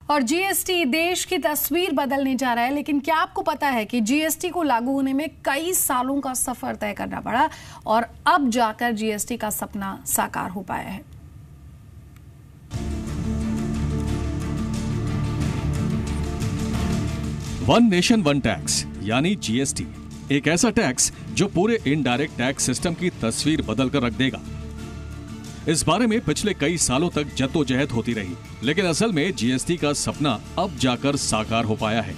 और जीएसटी देश की तस्वीर बदलने जा रहा है, लेकिन क्या आपको पता है कि जीएसटी को लागू होने में कई सालों का सफर तय करना पड़ा और अब जाकर जीएसटी का सपना साकार हो पाया है। वन नेशन वन टैक्स यानी जीएसटी एक ऐसा टैक्स जो पूरे इनडायरेक्ट टैक्स सिस्टम की तस्वीर बदलकर रख देगा। इस बारे में पिछले कई सालों तक जद्दोजहद होती रही, लेकिन असल में जीएसटी का सपना अब जाकर साकार हो पाया है।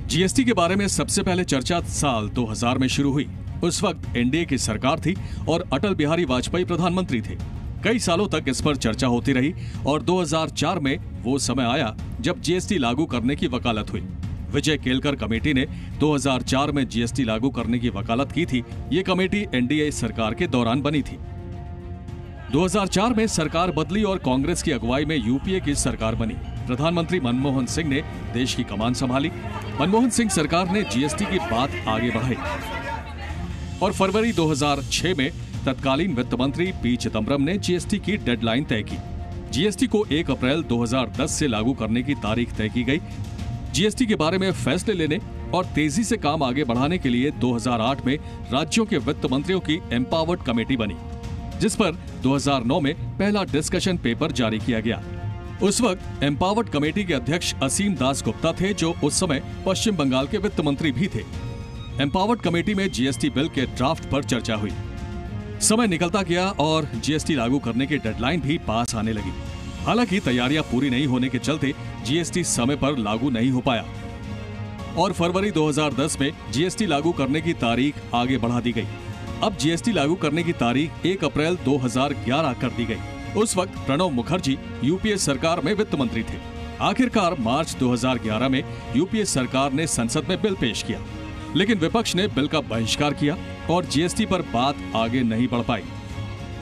जीएसटी के बारे में सबसे पहले चर्चा साल 2000 में शुरू हुई। उस वक्त एनडीए की सरकार थी और अटल बिहारी वाजपेयी प्रधानमंत्री थे। कई सालों तक इस पर चर्चा होती रही और 2004 में वो समय आया जब जीएसटी लागू करने की वकालत हुई। विजय केलकर कमेटी ने 2004 में जीएसटी लागू करने की वकालत की थी। ये कमेटी एनडीए सरकार के दौरान बनी थी। 2004 में सरकार बदली और कांग्रेस की अगुवाई में यूपीए की सरकार बनी। प्रधानमंत्री मनमोहन सिंह ने देश की कमान संभाली। मनमोहन सिंह सरकार ने जीएसटी की बात आगे बढ़ाई और फरवरी 2006 में तत्कालीन वित्त मंत्री पी चिदम्बरम ने जीएसटी की डेडलाइन तय की। जीएसटी को 1 अप्रैल 2010 से लागू करने की तारीख तय की गई। जीएसटी के बारे में फैसले लेने और तेजी से काम आगे बढ़ाने के लिए 2008 में राज्यों के वित्त मंत्रियों की एम्पावर्ड कमेटी बनी, जिस पर 2009 में पहला डिस्कशन पेपर जारी किया गया। उस वक्त एम्पावर्ड कमेटी के अध्यक्ष असीम दास गुप्ता थे, जो उस समय पश्चिम बंगाल के वित्त मंत्री भी थे। एम्पावर्ड कमेटी में जीएसटी बिल के ड्राफ्ट पर चर्चा हुई। समय निकलता गया और जीएसटी लागू करने की डेडलाइन भी पास आने लगी। हालांकि तैयारियां पूरी नहीं होने के चलते जीएसटी समय पर लागू नहीं हो पाया और फरवरी 2010 में जीएसटी लागू करने की तारीख आगे बढ़ा दी गई। अब जीएसटी लागू करने की तारीख 1 अप्रैल 2011 कर दी गई। उस वक्त प्रणब मुखर्जी यूपीए सरकार में वित्त मंत्री थे। आखिरकार मार्च 2011 में यूपीए सरकार ने संसद में बिल पेश किया, लेकिन विपक्ष ने बिल का बहिष्कार किया और जीएसटी पर बात आगे नहीं बढ़ पाई।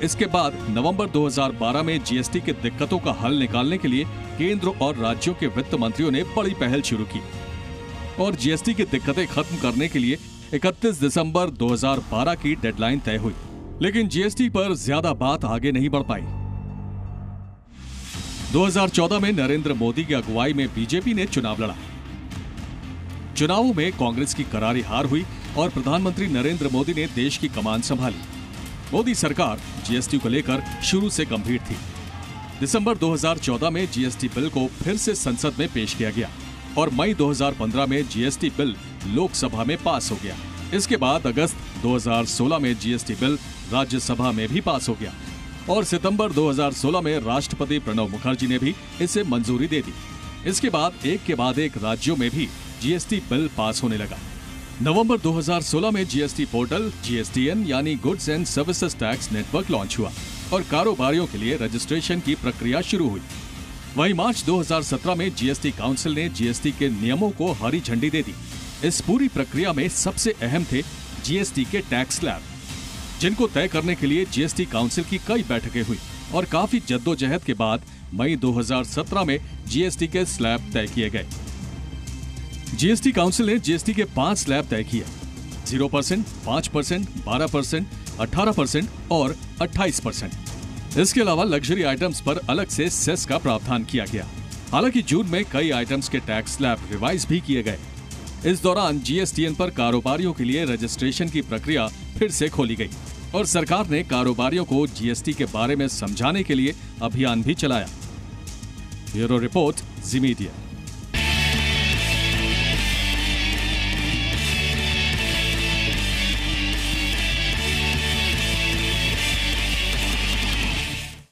इसके बाद नवंबर 2012 में जीएसटी की दिक्कतों का हल निकालने के लिए केंद्र और राज्यों के वित्त मंत्रियों ने बड़ी पहल शुरू की और जीएसटी की दिक्कतें खत्म करने के लिए 31 दिसंबर 2012 की डेडलाइन तय हुई, लेकिन जीएसटी पर ज्यादा बात आगे नहीं बढ़ पाई। 2014 में नरेंद्र मोदी की अगुवाई में बीजेपी ने चुनाव लड़ा। चुनावों में कांग्रेस की करारी हार हुई और प्रधानमंत्री नरेंद्र मोदी ने देश की कमान संभाली। मोदी सरकार जीएसटी को लेकर शुरू से गंभीर थी। दिसंबर 2014 में जीएसटी बिल को फिर से संसद में पेश किया गया और मई 2015 में जीएसटी बिल लोकसभा में पास हो गया। इसके बाद अगस्त 2016 में जीएसटी बिल राज्यसभा में भी पास हो गया और सितंबर 2016 में राष्ट्रपति प्रणब मुखर्जी ने भी इसे मंजूरी दे दी। इसके बाद एक के बाद एक राज्यों में भी जीएसटी बिल पास होने लगा। नवंबर 2016 में जीएसटी पोर्टल जीएसटीएन यानी goods and services tax network launch हुआ और कारोबारियों के लिए रजिस्ट्रेशन की प्रक्रिया शुरू हुई। वहीं मार्च 2017 में जीएसटी काउंसिल ने जीएसटी के नियमों को हरी झंडी दे दी। इस पूरी प्रक्रिया में सबसे अहम थे जीएसटी के टैक्स स्लैब, जिनको तय करने के लिए जीएसटी काउंसिल की कई बैठकें हुई और काफी जद्दोजहद के बाद मई 2017 में जीएसटी के स्लैब तय किए गए। जीएसटी काउंसिल ने जीएसटी के 5 स्लैब तय किए: 0%, 5%, 12%, 18% और 28%। इसके अलावा लग्जरी आइटम्स पर अलग से सेस का प्रावधान किया गया। हालांकि जून में कई आइटम्स के टैक्स स्लैब रिवाइज भी किए गए। इस दौरान जीएसटीएन पर कारोबारियों के लिए रजिस्ट्रेशन की प्रक्रिया फिर से खोली गई और सरकार ने कारोबारियों को जीएसटी के बारे में समझाने के लिए अभियान भी चलाया। ब्यूरो रिपोर्ट, जी मीडिया।